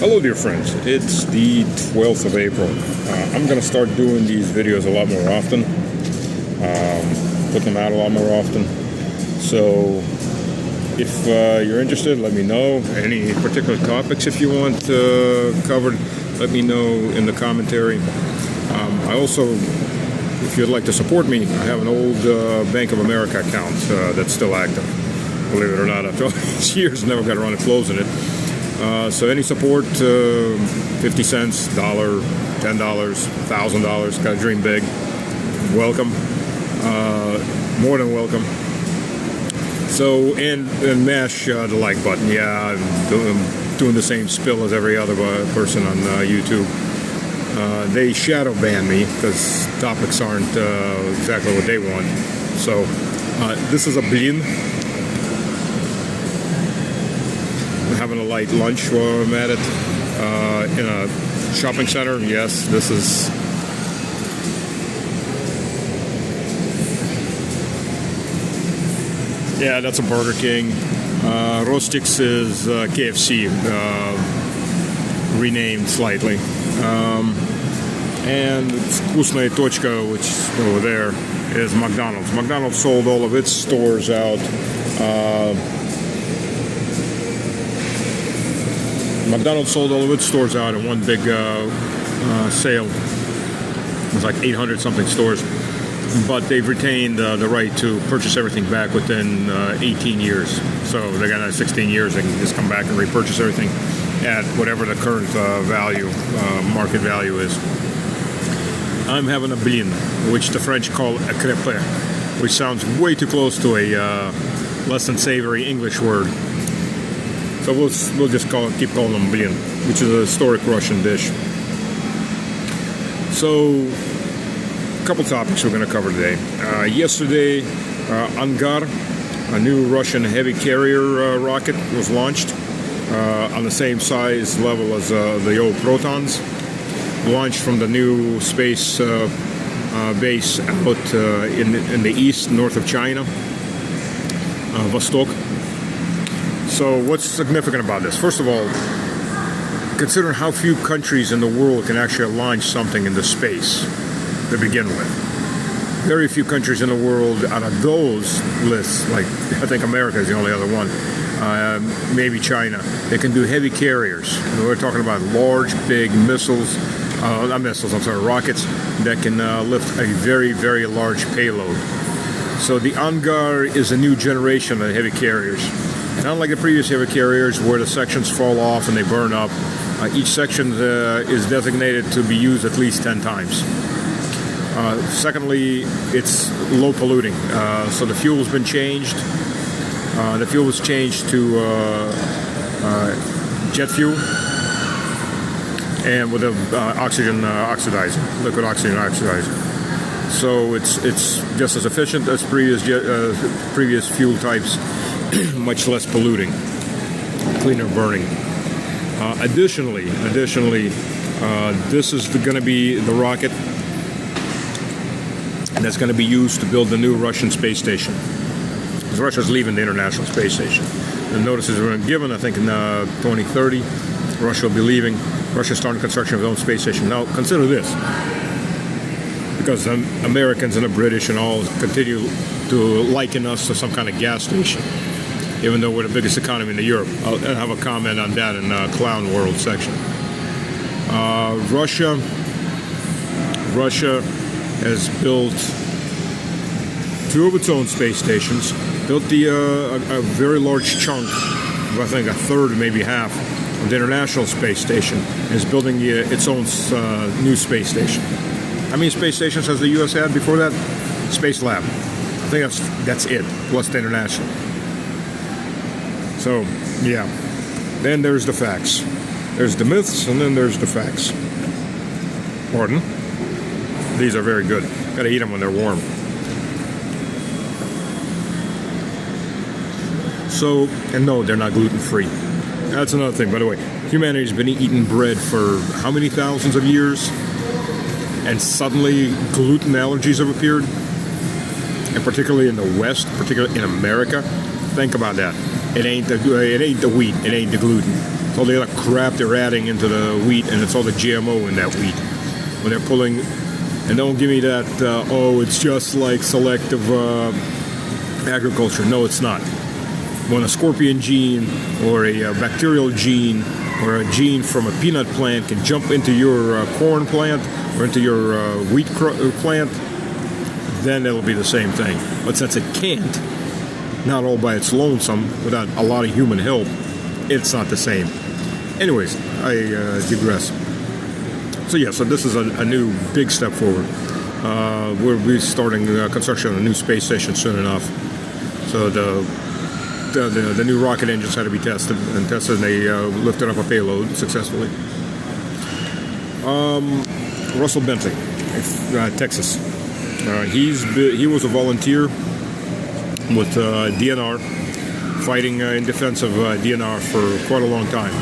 Hello dear friends, it's the 12th of April. I'm going to start doing these videos a lot more often, put them out a lot more often. So if you're interested, let me know. Any particular topics if you want covered, let me know in the commentary. I also, if you'd like to support me, I have an old Bank of America account that's still active. Believe it or not, after all these years, never got around to closing it. So any support, 50 cents, $1, $10, $1,000, gotta dream big. Welcome, more than welcome. So, and mash the like button. Yeah, I'm doing the same spill as every other person on YouTube. They shadow ban me because topics aren't exactly what they want. So, this is a blin. Having a light lunch while I'm at it in a shopping center. Yes, this is that's a Burger King. Rostix is KFC, renamed slightly, and Vkusnaya Tochka, which is over there, is McDonald's. McDonald's sold all of its stores out. McDonald's sold all of its stores out in one big sale. It was like 800 something stores, but they've retained the right to purchase everything back within 18 years. So they got 16 years. They can just come back and repurchase everything at whatever the current value, market value is. I'm having a blin, which the French call a crêpe, which sounds way too close to a less than savory English word. So we'll just keep calling them blin, which is a historic Russian dish. So, a couple topics we're going to cover today. Yesterday, Angar, a new Russian heavy carrier rocket, was launched on the same size level as the old Protons. Launched from the new space base out in the east, north of China, Vostok. So what's significant about this? First of all, consider how few countries in the world can actually launch something into space to begin with. Very few countries in the world out of those lists, like I think America is the only other one, maybe China, they can do heavy carriers. We're talking about large, big missiles, rockets that can lift a very, very large payload. So the Angar is a new generation of heavy carriers. And unlike the previous heavy carriers where the sections fall off and they burn up, each section is designated to be used at least 10 times. Secondly, it's low polluting. So the fuel's been changed. The fuel was changed to jet fuel and with a oxygen oxidizer, liquid oxygen oxidizer. So it's just as efficient as previous fuel types. Much less polluting, cleaner burning. Additionally, this is going to be the rocket that's going to be used to build the new Russian space station. Because Russia's leaving the International Space Station. The notices were given, I think, in 2030. Russia will be leaving. Russia's starting construction of its own space station. Now, consider this. Because Americans and the British and all continue to liken us to some kind of gas station, even though we're the biggest economy in Europe. I'll have a comment on that in the Clown World section. Russia has built two of its own space stations, built a very large chunk, I think a third, maybe half, of the International Space Station, and is building its own new space station. How many space stations has the U.S. had before that? Space Lab. I think that's it, plus the International. So, yeah. Then there's the facts. There's the myths, and then there's the facts. Pardon? These are very good. Gotta eat them when they're warm. So, and no, they're not gluten-free. That's another thing, by the way. Humanity's been eating bread for how many thousands of years? And suddenly gluten allergies have appeared? And particularly in the West, particularly in America. Think about that. It ain't the wheat. It ain't the gluten. It's all the other crap they're adding into the wheat, and it's all the GMO in that wheat. When they're pulling, and don't give me that, oh, it's just like selective agriculture. No, it's not. When a scorpion gene or a bacterial gene or a gene from a peanut plant can jump into your corn plant or into your wheat plant, then it'll be the same thing. But since it can't, not all by its lonesome, without a lot of human help, it's not the same. Anyways, I digress. So yeah, so this is a new big step forward. We'll be starting construction on a new space station soon enough. So the new rocket engines had to be tested, and they lifted up a payload successfully. Russell Bentley, Texas. He was a volunteer with DNR, fighting in defense of DNR for quite a long time.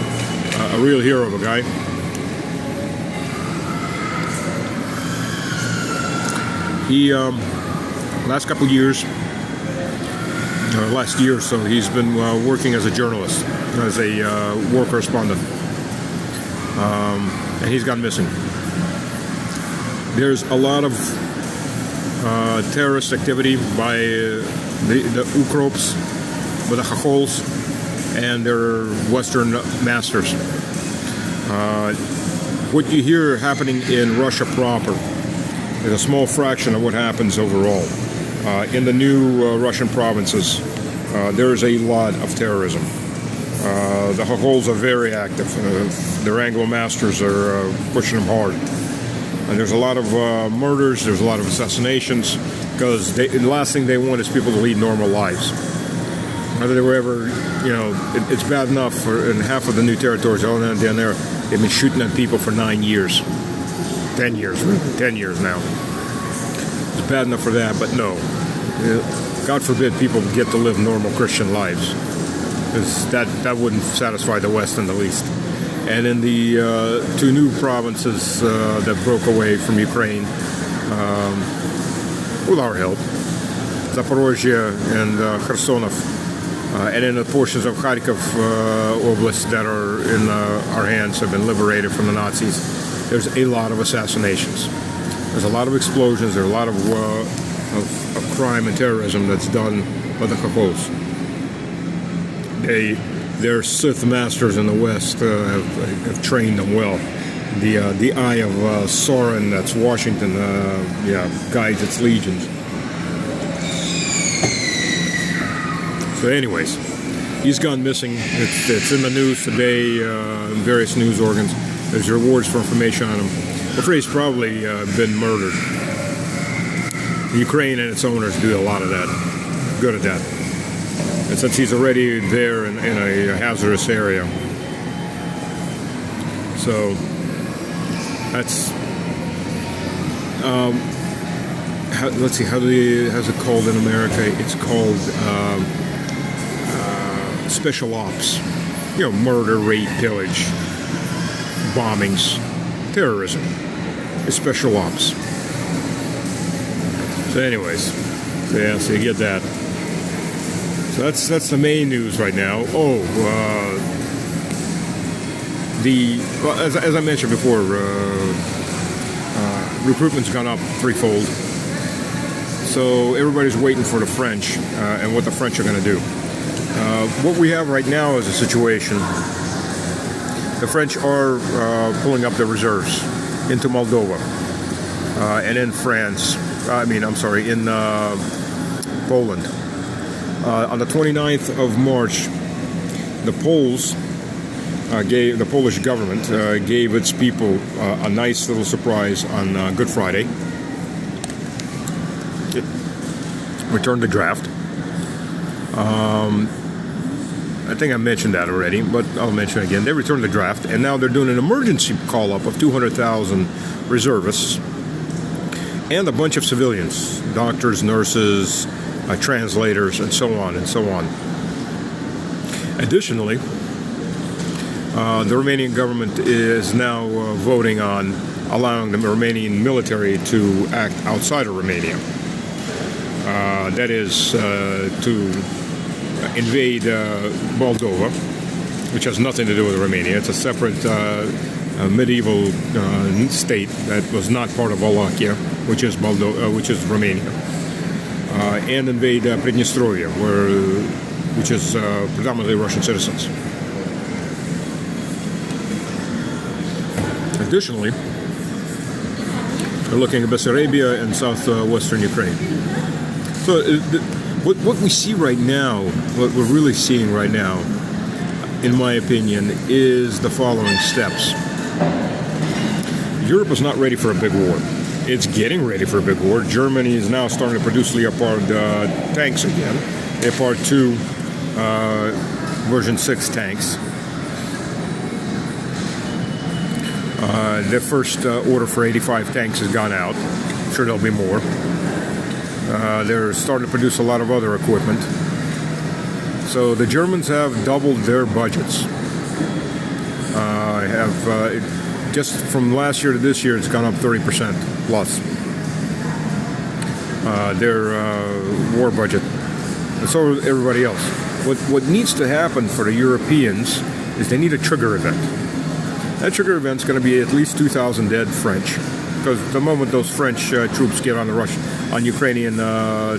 A real hero of a guy. He last couple of years, last year or so, he's been working as a journalist, as a war correspondent, and he's gone missing. There's a lot of terrorist activity by the Ukrops, with the Chachols, and their Western masters. What you hear happening in Russia proper is a small fraction of what happens overall. In the new Russian provinces, there is a lot of terrorism. The Chachols are very active. Their Anglo masters are pushing them hard. And there's a lot of murders, there's a lot of assassinations, because the last thing they want is people to lead normal lives. Whether they were ever, it's bad enough in half of the new territories down there, they've been shooting at people for 9 years. 10 years, really. 10 years now. It's bad enough for that, but no. God forbid people get to live normal Christian lives. Because that wouldn't satisfy the West in the least. And in the two new provinces that broke away from Ukraine, with our help, Zaporozhye and Khersonov, and in the portions of Kharkov Oblast that are in our hands have been liberated from the Nazis, there's a lot of assassinations. There's a lot of explosions. There's a lot of crime and terrorism that's done by the Chachols. Their Sith masters in the West have trained them well. The eye of Sauron, that's Washington, guides its legions. So anyways, he's gone missing. It's in the news today, in various news organs. There's rewards for information on him. I'm afraid he's probably been murdered. Ukraine and its owners do a lot of that. Good at that. And since he's already there in a hazardous area. So that's let's see, how's it called in America? It's called special ops. Murder, rape, pillage, bombings, terrorism. It's special ops. So anyways, so you get that. So that's the main news right now. As I mentioned before, recruitment's gone up threefold. So everybody's waiting for the French and what the French are going to do. What we have right now is a situation. The French are pulling up their reserves into Moldova and in France. In Poland. On the 29th of March, the Polish government gave its people a nice little surprise on Good Friday. It returned the draft. I think I mentioned that already, but I'll mention it again. They returned the draft, and now they're doing an emergency call-up of 200,000 reservists and a bunch of civilians, doctors, nurses, translators, and so on and so on. Additionally, the Romanian government is now voting on allowing the Romanian military to act outside of Romania. That is to invade Moldova which has nothing to do with Romania. It's a separate medieval state that was not part of Wallachia, which is Romania, and invade Prидnestrovia, which is predominantly Russian citizens. Additionally, we're looking at Bessarabia and southwestern Ukraine. So what we see right now, what we're really seeing right now, in my opinion, is the following steps. Europe is not ready for a big war. It's getting ready for a big war. Germany is now starting to produce Leopard tanks again. Leopard 2 version 6 tanks. The first order for 85 tanks has gone out. I'm sure there'll be more. They're starting to produce a lot of other equipment. So the Germans have doubled their budgets. Just from last year to this year, it's gone up 30% plus. Their war budget. And so everybody else. What needs to happen for the Europeans is they need a trigger event. That trigger event is going to be at least 2,000 dead French, because the moment those French troops get on Ukrainian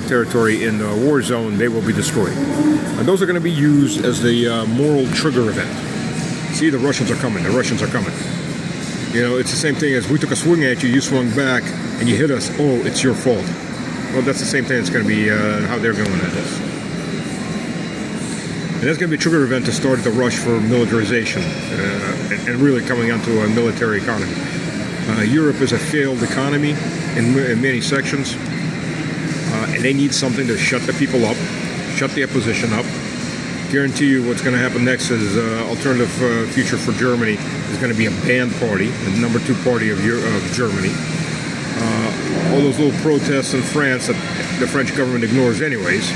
territory in the war zone, they will be destroyed. And those are going to be used as the moral trigger event. See, the Russians are coming. The Russians are coming. You know, it's the same thing as we took a swing at you, you swung back, and you hit us. Oh, it's your fault. Well, that's the same thing. It's going to be how they're going at this. And that's going to be a trigger event to start the rush for militarization and really coming onto a military economy. Europe is a failed economy in many sections, and they need something to shut the people up, shut the opposition up. Guarantee you what's going to happen next is alternative future for Germany is going to be a banned party, the number 2 party of Germany. All those little protests in France that the French government ignores anyways,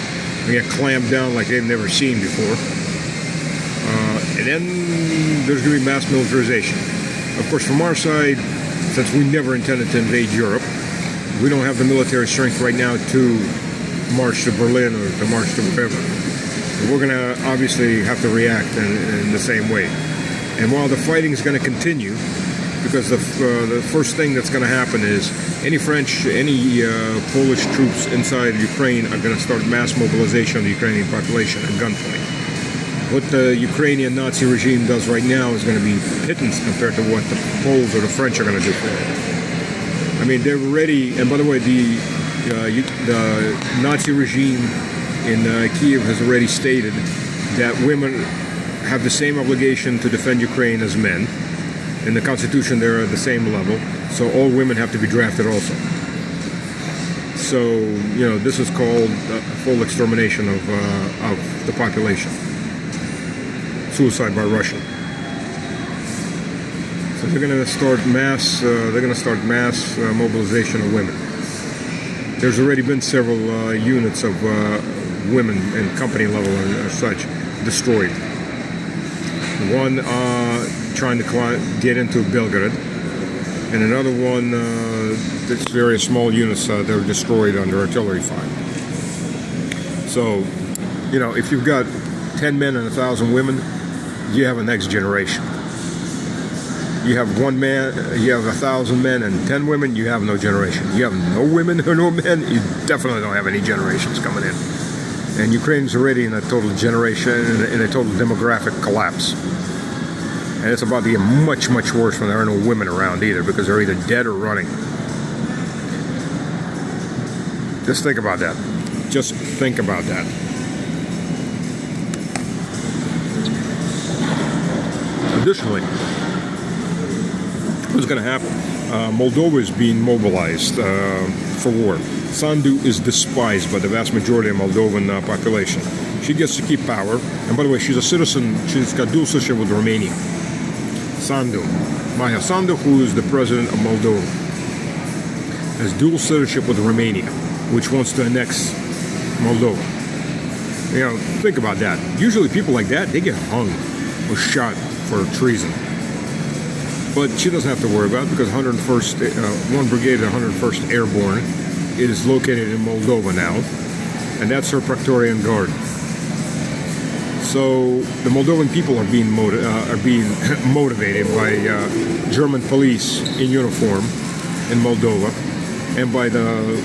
they get clamped down like they've never seen before. And then there's going to be mass militarization. Of course, from our side, since we never intended to invade Europe, we don't have the military strength right now to march to Berlin or to march to wherever. We're going to obviously have to react in the same way. And while the fighting is going to continue, because the first thing that's going to happen is any French, any Polish troops inside Ukraine are going to start mass mobilization of the Ukrainian population at gunpoint. What the Ukrainian Nazi regime does right now is going to be pittance compared to what the Poles or the French are going to do for it. I mean, they're ready. And by the way, the Nazi regime in Kiev has already stated that women have the same obligation to defend Ukraine as men. In the Constitution, they're at the same level, so all women have to be drafted also. So, you know, this is called full extermination of the population. Suicide by Russia. So they're going to start mass. Mobilization of women. There's already been several units of women in company level and such destroyed. One trying to get into Belgrade, and another one, there's various small units that are destroyed under artillery fire. So, you know, if you've got 10 men and 1,000 women, you have a next generation. You have 1 man, you have 1,000 men and 10 women, you have no generation. You have no women or no men, you definitely don't have any generations coming in. And Ukraine's already in a total generation, in a total demographic collapse. And it's about to get much, much worse when there are no women around either, because they're either dead or running. Just think about that. Just think about that. Additionally, what's going to happen? Moldova is being mobilized for war. Sandu is despised by the vast majority of Moldovan population. She gets to keep power. And by the way, she's a citizen. She's got dual citizenship with Romania. Sandu. Maya Sandu, who is the president of Moldova, has dual citizenship with Romania, which wants to annex Moldova. You know, think about that. Usually people like that, they get hung or shot for treason. But she doesn't have to worry about it, because 1 Brigade of 101st Airborne is located in Moldova now, and that's her Praetorian Guard. So the Moldovan people are being motivated by German police in uniform in Moldova, and by the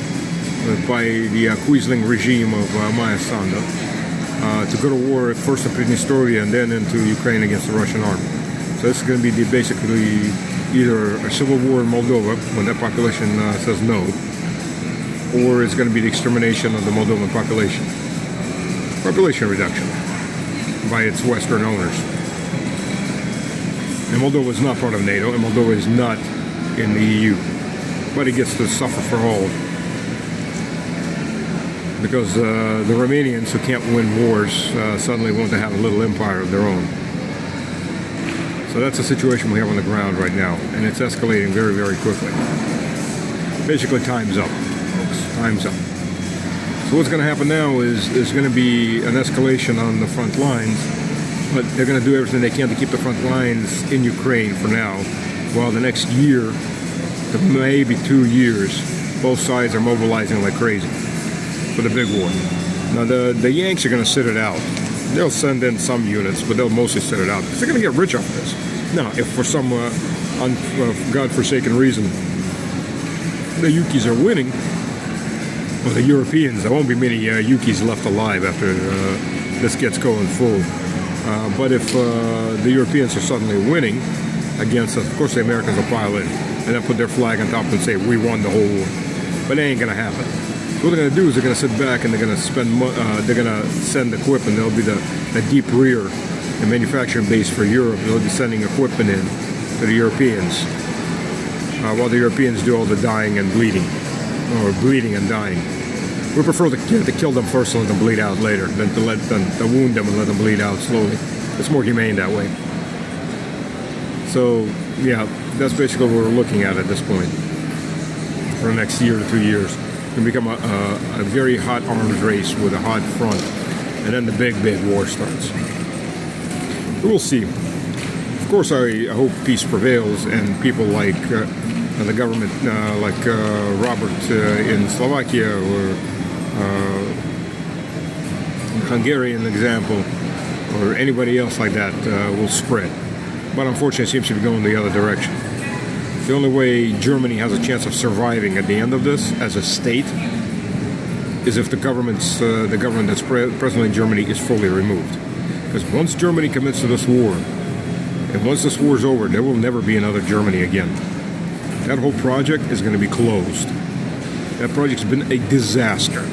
Quisling regime of Maya Sandu to go to war first in Pridnestrovia and then into Ukraine against the Russian army. So this is going to be basically either a civil war in Moldova when that population says no, or it's going to be the extermination of the Moldovan population. Population reduction by its Western owners. And Moldova is not part of NATO, and Moldova is not in the EU. But it gets to suffer for all. Because the Romanians, who can't win wars, suddenly want to have a little empire of their own. So that's the situation we have on the ground right now, and it's escalating very, very quickly. Basically, time's up, folks. Time's up. So what's going to happen now is there's going to be an escalation on the front lines, but they're going to do everything they can to keep the front lines in Ukraine for now, while the next year, to maybe 2 years, both sides are mobilizing like crazy for the big war. Now the Yanks are going to sit it out. They'll send in some units, but they'll mostly sit it out because they're going to get rich off this. Now, if for some godforsaken reason the Yukis are winning, or the Europeans, there won't be many Yukis left alive after this gets going full. But if the Europeans are suddenly winning against us, of course the Americans will pile in and then put their flag on top and say, we won the whole war. But it ain't going to happen. What they're going to do is they're going to sit back and they're going to send equipment. There'll be the deep rear, the manufacturing base for Europe. They'll be sending equipment in to the Europeans, while the Europeans do all the dying and bleeding, or bleeding and dying. We prefer to kill them first and let them bleed out later, than to wound them and let them bleed out slowly. It's more humane that way. So, yeah, that's basically what we're looking at this point for the next year to 2 years. It's going to become a very hot arms race with a hot front, and then the big war starts. We'll see. Of course, I hope peace prevails, and people like the government, like Robert in Slovakia, or Hungarian example, or anybody else like that will spread. But unfortunately, it seems to be going the other direction. The only way Germany has a chance of surviving at the end of this as a state is if the government that's presently in Germany is fully removed. Because once Germany commits to this war, and once this war is over, there will never be another Germany again. That whole project is going to be closed. That project's been a disaster.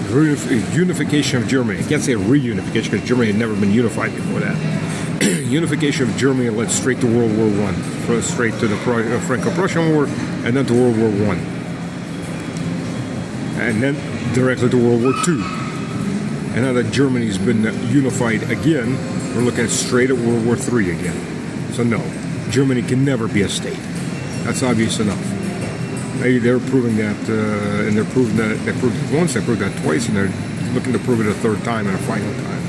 Unification of Germany. I can't say reunification because Germany had never been unified before that. Unification of Germany led straight to World War I, straight to the Franco-Prussian War, and then to World War I. And then directly to World War II. And now that Germany's been unified again, we're looking straight at World War III again. So no, Germany can never be a state. That's obvious enough. They're proving that, and they proved it once, they proved that twice, and they're looking to prove it a third time and a final time.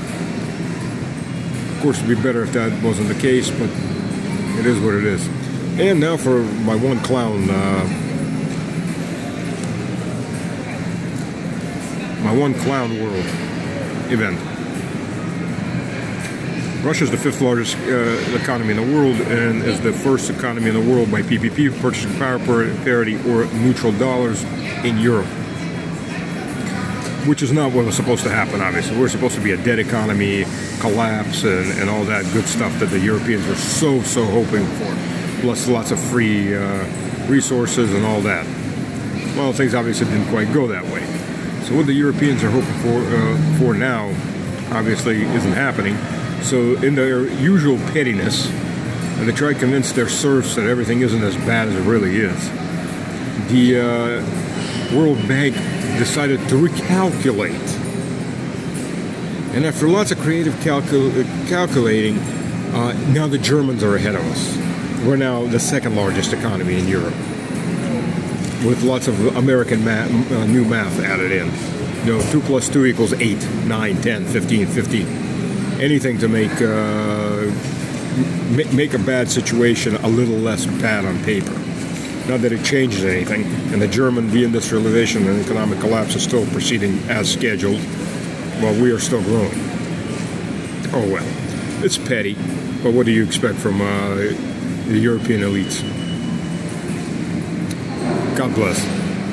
Of course, it'd be better if that wasn't the case, but it is what it is. And now for my one clown world event. Russia is the 5th largest economy in the world and is the first economy in the world by PPP, purchasing power parity or neutral dollars in Europe. Which is not what was supposed to happen, obviously. We're supposed to be a dead economy, collapse, and all that good stuff that the Europeans were so hoping for. Plus lots of free resources and all that. Well, things obviously didn't quite go that way. So what the Europeans are hoping for now, obviously, isn't happening. So in their usual pettiness, and they try to convince their serfs that everything isn't as bad as it really is, the World Bank decided to recalculate. And after lots of creative calculating, now the Germans are ahead of us. We're now the 2nd largest economy in Europe, with lots of American new math added in. 2 plus 2 equals 8, 9, 10, 15, 50. Anything to make a bad situation a little less bad on paper. Not that it changes anything, and the German deindustrialization and economic collapse is still proceeding as scheduled, while we are still growing. Oh well, it's petty, but what do you expect from the European elites? God bless.